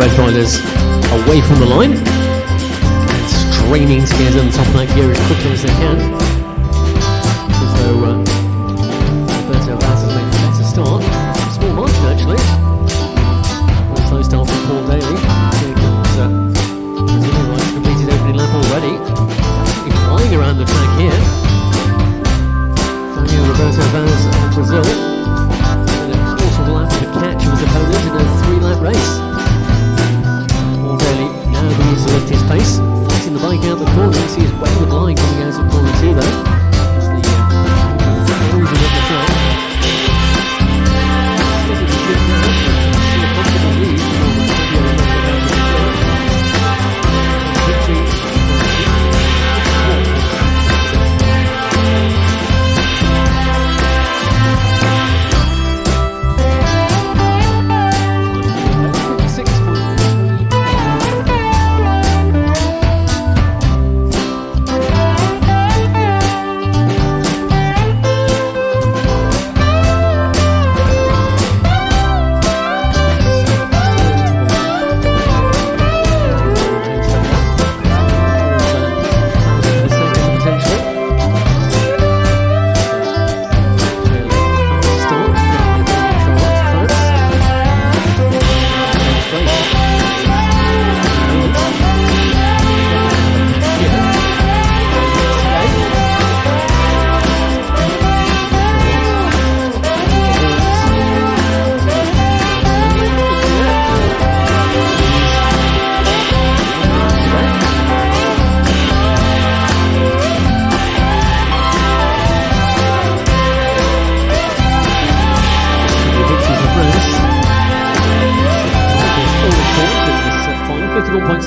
both riders away from the line, straining to get on top of that gear as quickly as they can. So Alberto Vaz has made a better start. Small margin actually. Also start from Paul Daly. He's completed opening lap already. He's flying around the track here. Roberto Vaz of Brazil had a quarter of a lap to catch his opponent in a 3-lap race. Paul Daly now begins to lift his pace, fighting the bike out the corner. You see his wayward line coming out of corner 2 there. It's the cruising up the track. A comfortable lead from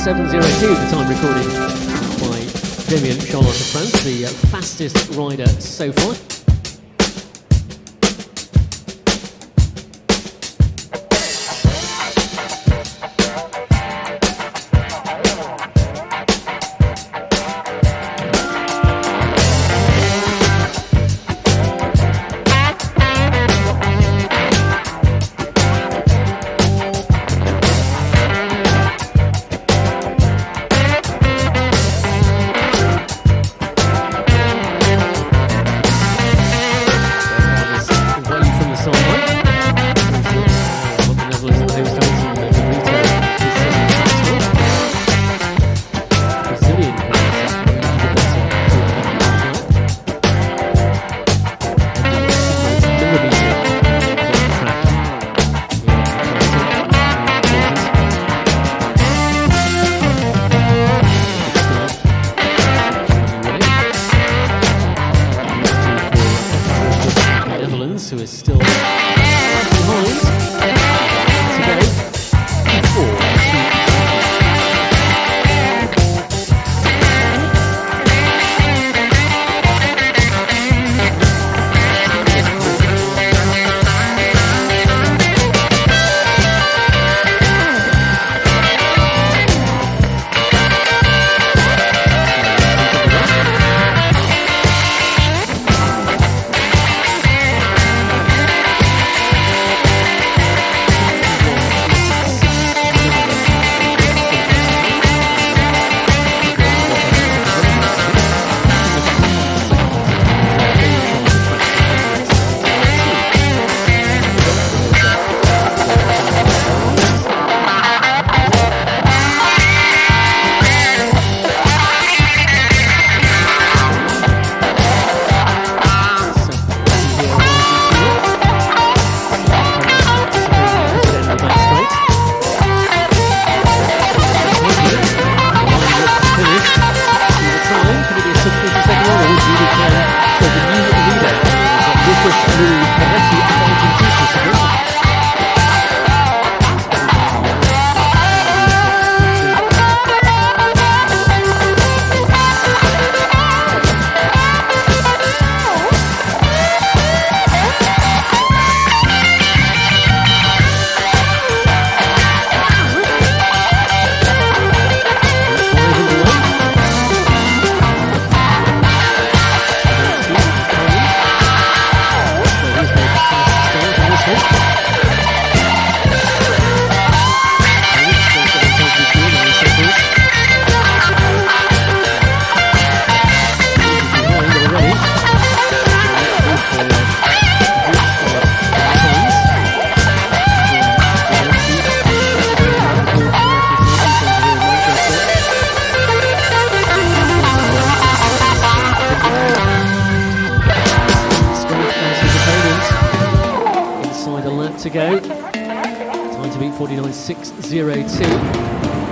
.702, the time recorded by Damien Charlotte of France, the fastest rider so far. go. Time to beat 49.602.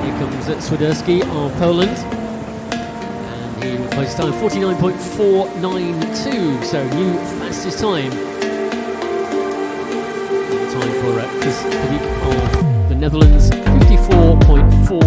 Here comes Swiderski of Poland. And he will post time 49.492. So new fastest time. Time for Chris Pedic of the Netherlands, 54.4.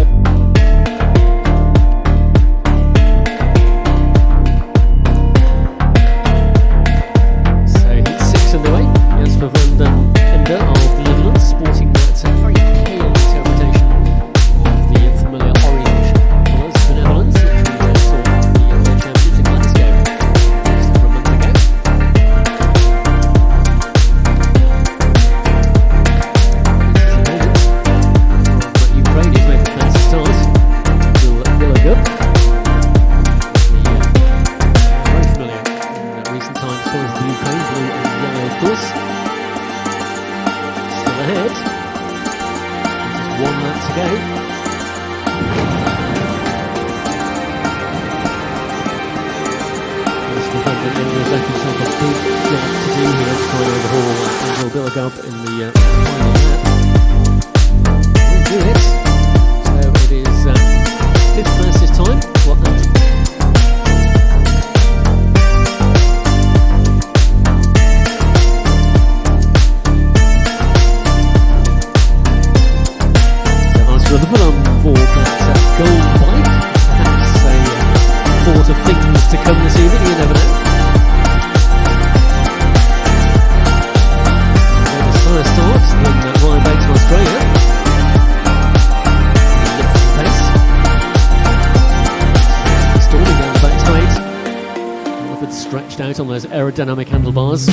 Out on those aerodynamic handlebars.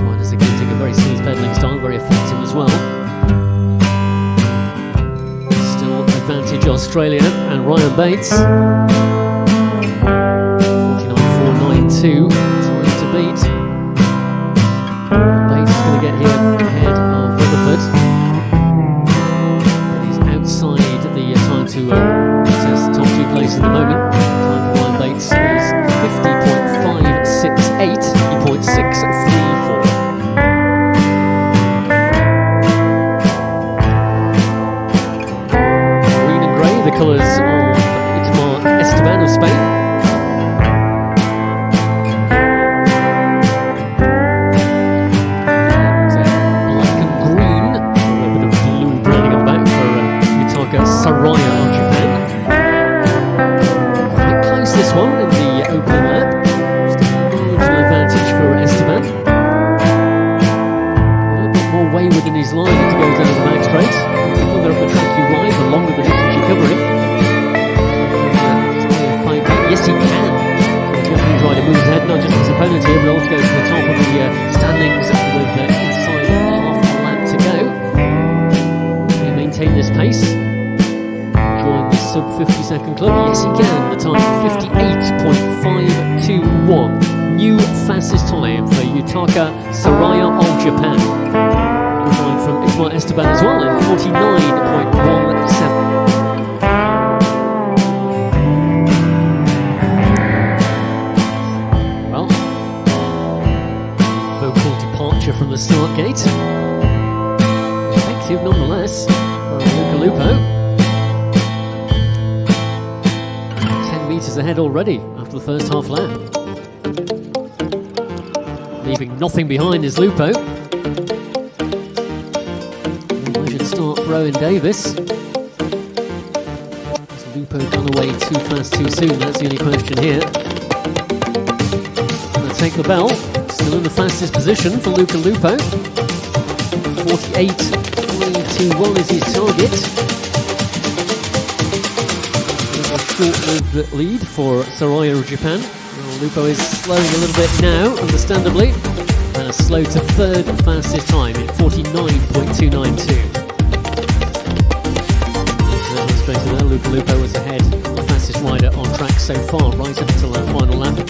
Riders again take a very smooth pedalling style, very effective as well. Still advantage Australia and Ryan Bates. 49.492 time to beat. Bates is going to get here ahead of Rutherford. He's outside the time to test the top two places at the moment. Time for Ryan Bates is 50.568, 0.634. Green and grey, the colours of Itmar Esteban of Spain. Black and green, a bit of blue branding on the back for Yutaka Saraya of Japan. This one in the opening lap, just a marginal advantage for Esteban. A little bit more wayward in his line as he goes down the back straight. The further up the track you ride, the longer the distance you cover it. Yes, he can. The Japanese rider moves ahead, not just his opponent here, but also goes to the top of the standings with inside half a lap to go. Can he maintain this pace? Join the sub 50 second club? Yes, he can. The time 58.521. New fastest time for Yutaka Saraya of Japan. And time from Itmar Esteban as well in 49.17. Well, vocal departure from the start gate. Effective nonetheless for Luca Lupo. Meters ahead already after the first half lap. Leaving nothing behind is Lupo. Measured start for Owen Davis. Has Lupo gone away too fast too soon? That's the only question here. Gonna take the bell. Still in the fastest position for Luca Lupo. 48.321 is his target. Short-lived lead for Saraya of Japan. Well, Lupo is slowing a little bit now, understandably, and slow to third fastest time in 49.292. Straight there, Luca Lupo was ahead of the fastest rider on track so far, right up until that final lap. And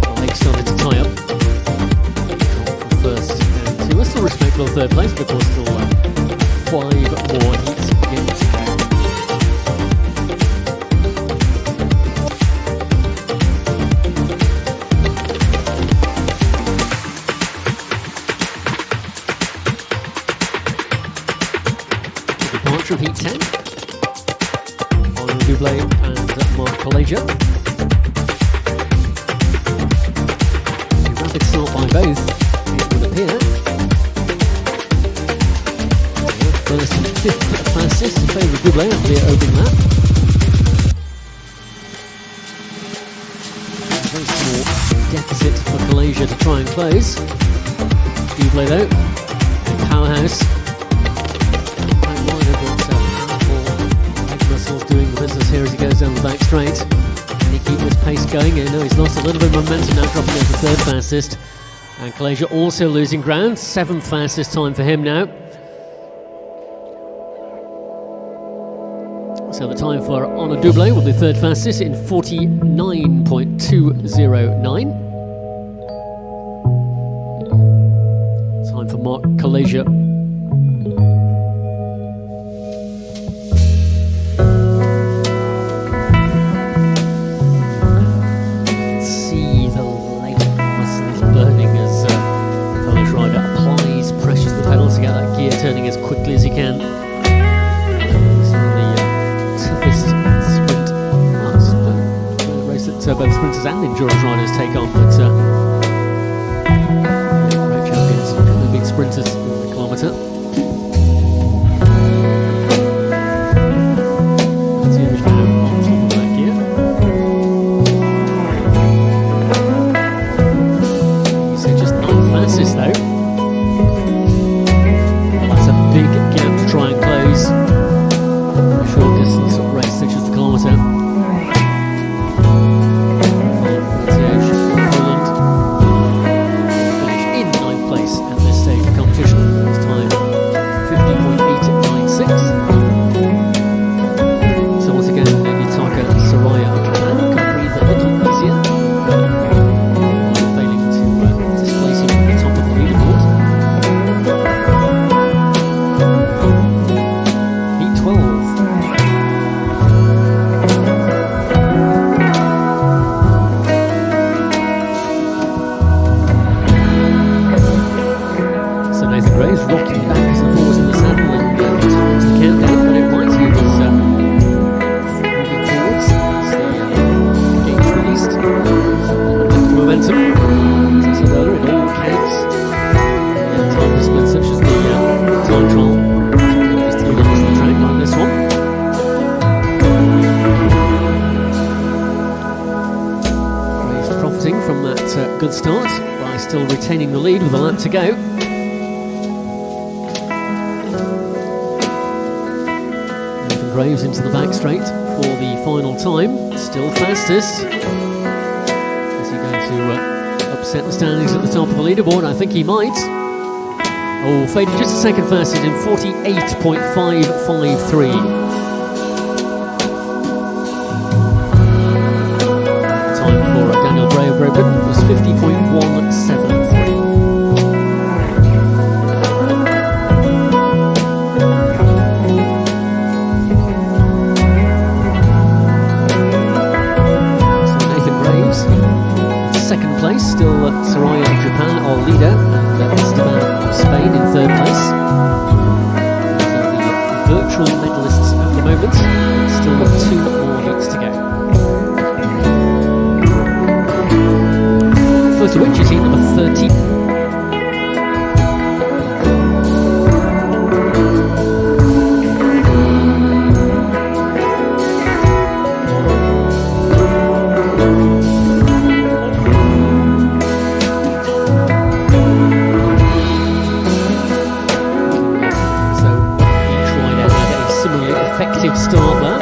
the legs started to tie up. From first down to a still respectable third place, but of course still 5 more heats to go. of Heat 10. On Dublé and Mark Kaleja. A rapid start by both, it would appear. First and fifth fastest in favour of Dublé after the opening lap. Very small deficit for Kaleja to try and close. Dublé though, a powerhouse. Doing the business here as he goes down the back straight. Can he keep this pace going? No, he's lost a little bit of momentum now, dropping down to third fastest. And Kaleja also losing ground, seventh fastest time for him now. So the time for Honor Dublé will be third fastest in 49.209. Time for Mark Kaleja. Turning as quickly as he can. Some of the toughest sprint race that both sprinters and endurance riders take on, but great champions, the big sprinters in the kilometre. That's the image now on top of that gear. He's just not fastest though. Big gap to try and close a short distance race such as the kilometre. Poland finish in 9th place at this stage of the competition. This time 50.896. So once again, Nitaka Soraya of Japan can breathe a little easier, failing to displace him at the top of the leaderboard. Rocking backwards and forwards in the saddle and towards the countdown, but it reminds you of moving forwards as the game's released. Momentum, as I said earlier, it all counts. Time disciplines such as the time trial, there's 3 laps on the track like this one. Graves profiting from that good start by still retaining the lead with a lap to go. Graves into the back straight for the final time, still fastest. Is he going to upset the standings at the top of the leaderboard? I think he might. Oh, faded just a second fastest in 48.553. Time for Daniel Bray of Great Britain was 50.173. Second place, still Soraya of Japan, our leader, and Esteban of Spain in third place. So the virtual medalists at the moment, still with 2 more heats to go. First of which is heat number 30. Effective start there.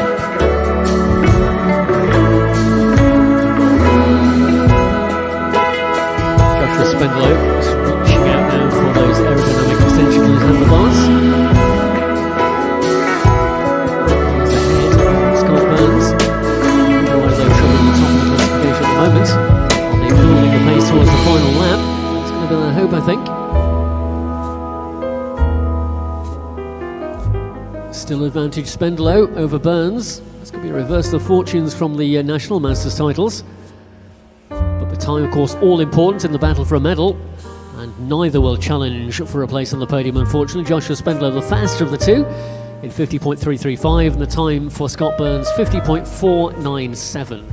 Joshua Spendlow is reaching out now for those aerodynamic extensions on his handlebars. He's ahead of Scott Burns. Otherwise they're showing the top of the classification at the moment. And they're building the pace towards the final lap. It's going to be their hope, I think. Still advantage Spendlow over Burns. This could be a reversal of fortunes from the National Masters titles. But the time, of course, all important in the battle for a medal. And neither will challenge for a place on the podium, unfortunately. Joshua Spendlow, the faster of the two. in 50.335, and the time for Scott Burns 50.497.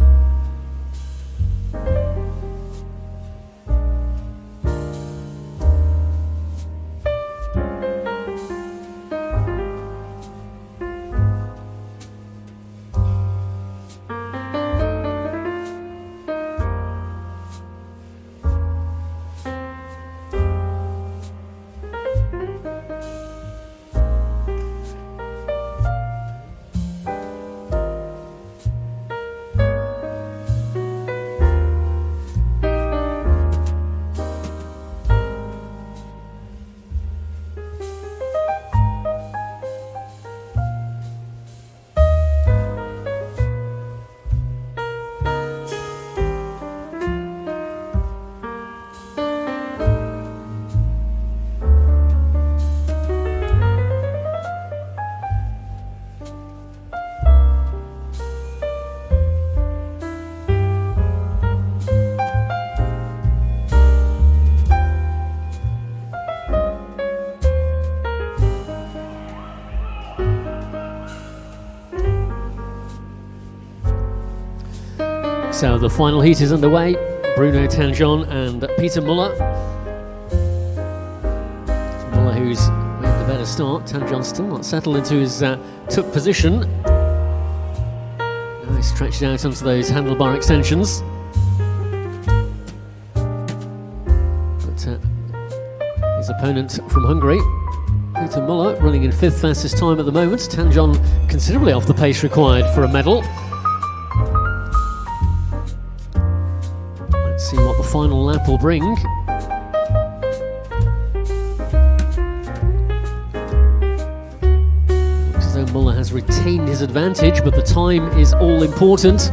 So the final heat is underway. Bruno Tanjon and Peter Muller. It's Muller who's made the better start. Tanjon still not settled into his took position. Now he's stretched out onto those handlebar extensions. But his opponent from Hungary, Peter Muller, running in 5th fastest time at the moment. Tanjon considerably off the pace required for a medal. See what the final lap will bring. Looks as though Muller has retained his advantage, but the time is all important.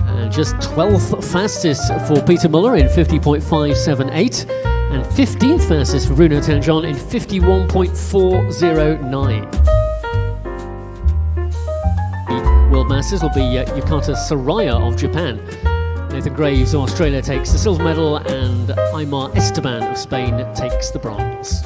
And just 12th fastest for Peter Muller in 50.578, and 15th fastest for Bruno Tanjon in 51.409. The World Masters will be Yukata Saraya of Japan. Nathan Graves of Australia takes the silver medal, and Aymar Esteban of Spain takes the bronze.